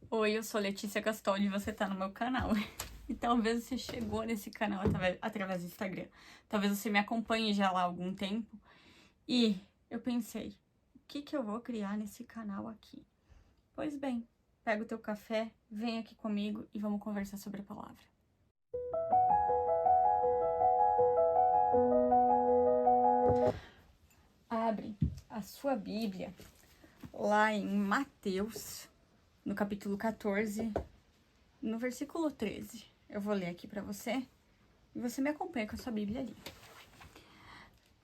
Oi, eu sou Letícia Castoldi e você tá no meu canal. E talvez você chegou nesse canal através do Instagram. Talvez você me acompanhe já lá há algum tempo. E eu pensei, o que eu vou criar nesse canal aqui? Pois bem, pega o teu café, vem aqui comigo e vamos conversar sobre a palavra. Abre a sua Bíblia lá em Mateus, no capítulo 14, no versículo 13. Eu vou ler aqui pra você e você me acompanha com a sua Bíblia ali.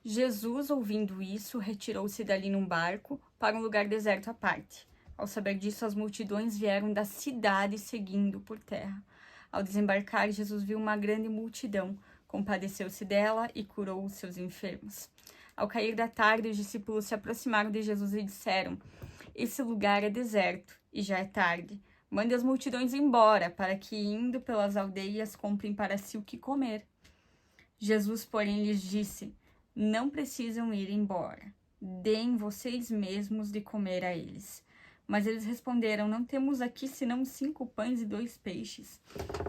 Jesus, ouvindo isso, retirou-se dali num barco para um lugar deserto à parte. Ao saber disso, as multidões vieram da cidade seguindo por terra. Ao desembarcar, Jesus viu uma grande multidão, compadeceu-se dela e curou os seus enfermos. Ao cair da tarde, os discípulos se aproximaram de Jesus e disseram: Esse lugar é deserto e já é tarde. Mande as multidões embora, para que, indo pelas aldeias, comprem para si o que comer. Jesus, porém, lhes disse: Não precisam ir embora. Deem vocês mesmos de comer a eles. Mas eles responderam: Não temos aqui senão 5 pães e 2 peixes.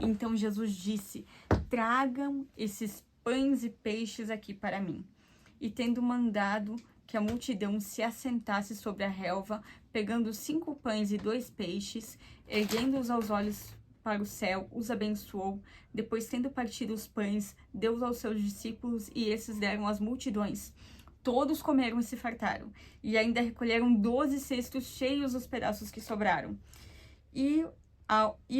Então Jesus disse: Tragam esses pães e peixes aqui para mim. E tendo mandado que a multidão se assentasse sobre a relva, pegando 5 pães e 2 peixes, erguendo-os aos olhos para o céu, os abençoou. Depois, tendo partido os pães, deu-os aos seus discípulos e esses deram às multidões. Todos comeram e se fartaram, e ainda recolheram 12 cestos cheios dos pedaços que sobraram. E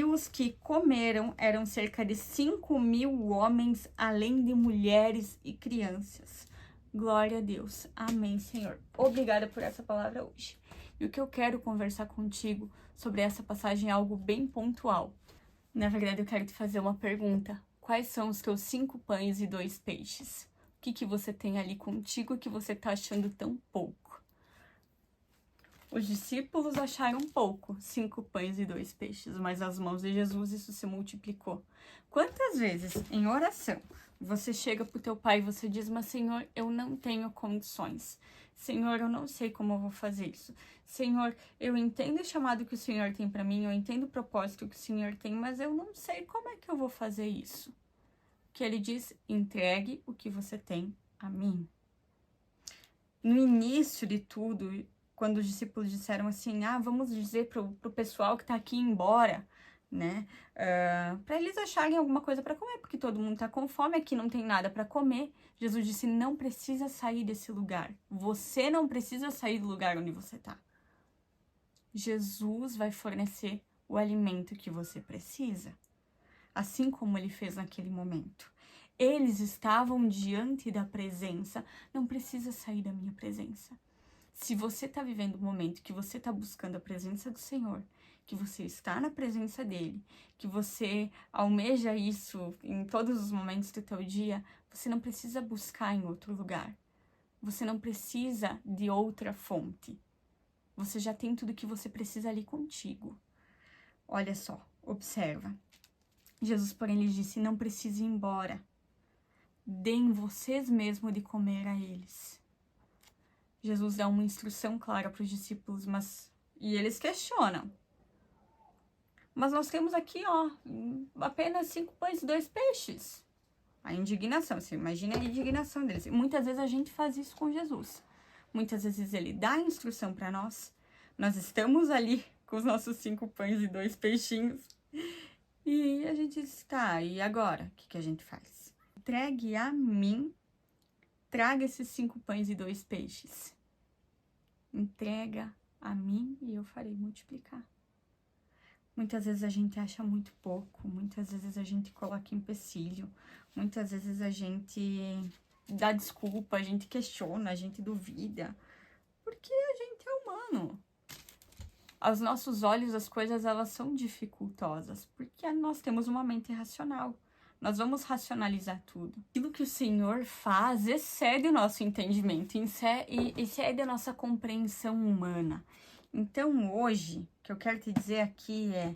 os que comeram eram cerca de 5.000 homens, além de mulheres e crianças. Glória a Deus. Amém, Senhor. Obrigada por essa palavra hoje. E o que eu quero conversar contigo sobre essa passagem é algo bem pontual. Na verdade, eu quero te fazer uma pergunta. Quais são os teus 5 pães e 2 peixes? O que você tem ali contigo que você tá achando tão pouco? Os discípulos acharam pouco, 5 pães e 2 peixes, mas às mãos de Jesus isso se multiplicou. Quantas vezes, em oração, você chega pro teu pai e você diz: Mas Senhor, eu não tenho condições. Senhor, eu não sei como eu vou fazer isso. Senhor, eu entendo o chamado que o Senhor tem para mim, eu entendo o propósito que o Senhor tem, mas eu não sei como é que eu vou fazer isso. Que ele diz: entregue o que você tem a mim. No início de tudo, quando os discípulos disseram assim: vamos dizer pro pessoal que tá aqui ir embora, né? Para eles acharem alguma coisa para comer, porque todo mundo tá com fome, aqui não tem nada para comer. Jesus disse: não precisa sair desse lugar. Você não precisa sair do lugar onde você tá. Jesus vai fornecer o alimento que você precisa, assim como ele fez naquele momento. Eles estavam diante da presença, não precisa sair da minha presença. Se você está vivendo um momento que você está buscando a presença do Senhor, que você está na presença dele, que você almeja isso em todos os momentos do teu dia, você não precisa buscar em outro lugar. Você não precisa de outra fonte. Você já tem tudo que você precisa ali contigo. Olha só, observa. Jesus, porém, lhes disse: não precisa ir embora. Deem vocês mesmos de comer a eles. Jesus dá uma instrução clara para os discípulos, e eles questionam. Mas nós temos aqui, apenas 5 pães e 2 peixes. A indignação, você imagina a indignação deles. E muitas vezes a gente faz isso com Jesus. Muitas vezes ele dá a instrução para nós. Nós estamos ali com os nossos 5 pães e 2 peixinhos. E a gente diz: tá, e agora? O que a gente faz? Entregue a mim, traga esses 5 pães e 2 peixes. Entrega a mim e eu farei multiplicar. Muitas vezes a gente acha muito pouco, muitas vezes a gente coloca empecilho, muitas vezes a gente dá desculpa, a gente questiona, a gente duvida, porque a gente é humano. Aos nossos olhos as coisas elas são dificultosas, porque nós temos uma mente racional. Nós vamos racionalizar tudo. Aquilo que o Senhor faz excede o nosso entendimento, excede a nossa compreensão humana. Então, hoje, o que eu quero te dizer aqui é: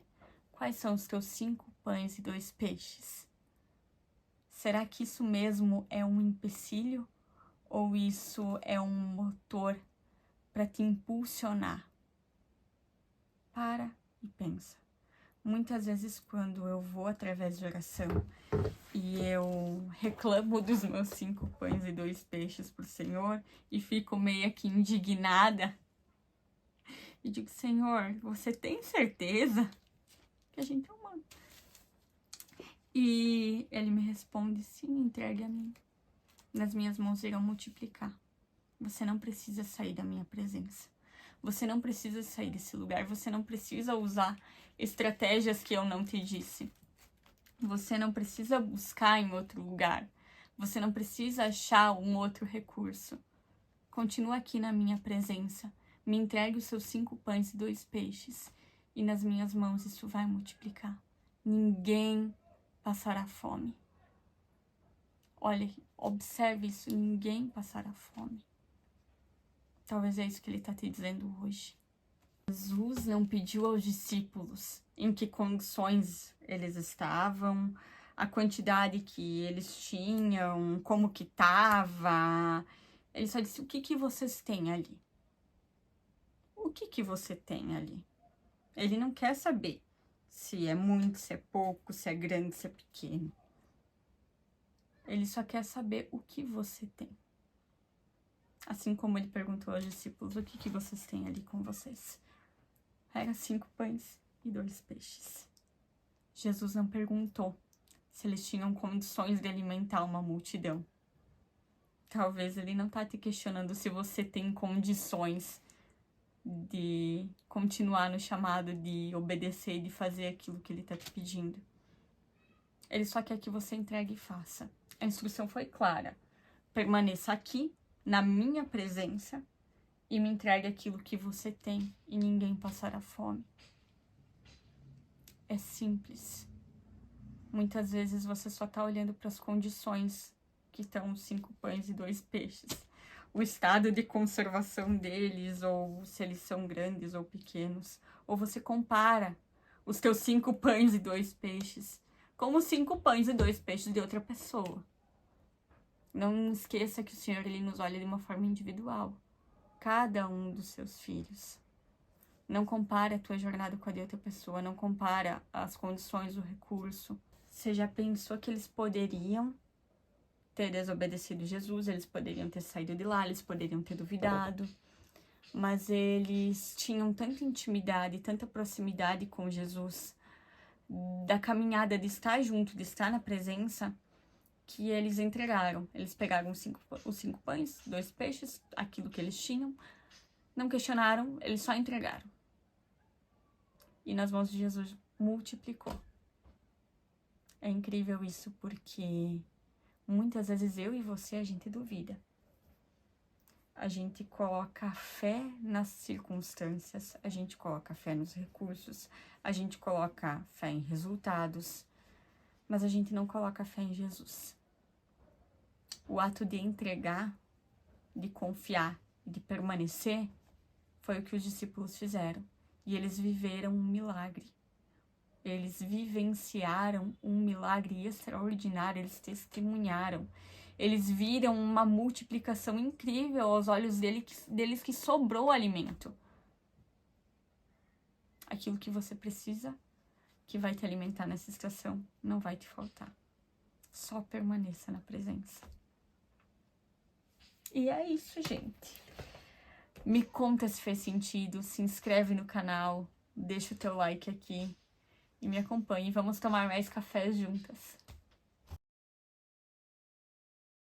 quais são os teus 5 pães e 2 peixes? Será que isso mesmo é um empecilho? Ou isso é um motor para te impulsionar? Para e pensa. Muitas vezes quando eu vou através de oração e eu reclamo dos meus 5 pães e 2 peixes pro Senhor e fico meio que indignada e digo, Senhor, você tem certeza que a gente é humano? E ele me responde, sim, entregue a mim. Nas minhas mãos irão multiplicar. Você não precisa sair da minha presença. Você não precisa sair desse lugar. Você não precisa usar estratégias que eu não te disse. Você não precisa buscar em outro lugar. Você não precisa achar um outro recurso. Continua aqui na minha presença. Me entregue os seus 5 pães e 2 peixes. E nas minhas mãos isso vai multiplicar. Ninguém passará fome. Olha, observe isso. Ninguém passará fome. Talvez é isso que ele está te dizendo hoje. Jesus não pediu aos discípulos em que condições eles estavam, a quantidade que eles tinham, como que estava. Ele só disse, o que vocês têm ali? O que você tem ali? Ele não quer saber se é muito, se é pouco, se é grande, se é pequeno. Ele só quer saber o que você tem. Assim como ele perguntou aos discípulos, o que vocês têm ali com vocês? Eram 5 pães e 2 peixes. Jesus não perguntou se eles tinham condições de alimentar uma multidão. Talvez ele não tá te questionando se você tem condições de continuar no chamado, de obedecer e de fazer aquilo que ele tá te pedindo. Ele só quer que você entregue e faça. A instrução foi clara. Permaneça aqui, na minha presença, e me entregue aquilo que você tem, e ninguém passará fome. É simples. Muitas vezes você só tá olhando para as condições que estão os 5 pães e 2 peixes. O estado de conservação deles, ou se eles são grandes ou pequenos. Ou você compara os teus 5 pães e 2 peixes com os 5 pães e 2 peixes de outra pessoa. Não esqueça que o Senhor ele nos olha de uma forma individual. Cada um dos seus filhos. Não compara a tua jornada com a de outra pessoa. Não compara as condições, o recurso. Você já pensou que eles poderiam ter desobedecido Jesus, eles poderiam ter saído de lá, eles poderiam ter duvidado, mas eles tinham tanta intimidade, tanta proximidade com Jesus, da caminhada de estar junto, de estar na presença, que eles entregaram. Eles pegaram os 5 pães, 2 peixes, aquilo que eles tinham, não questionaram, eles só entregaram. E nas mãos de Jesus multiplicou. É incrível isso, porque muitas vezes eu e você, a gente duvida. A gente coloca fé nas circunstâncias, a gente coloca fé nos recursos, a gente coloca fé em resultados, mas a gente não coloca fé em Jesus. O ato de entregar, de confiar, de permanecer, foi o que os discípulos fizeram. E eles viveram um milagre. Eles vivenciaram um milagre extraordinário, eles testemunharam. Eles viram uma multiplicação incrível aos olhos deles que sobrou alimento. Aquilo que você precisa, que vai te alimentar nessa estação, não vai te faltar. Só permaneça na presença. E é isso, gente. Me conta se fez sentido, se inscreve no canal, deixa o teu like aqui e me acompanhe. Vamos tomar mais cafés juntas.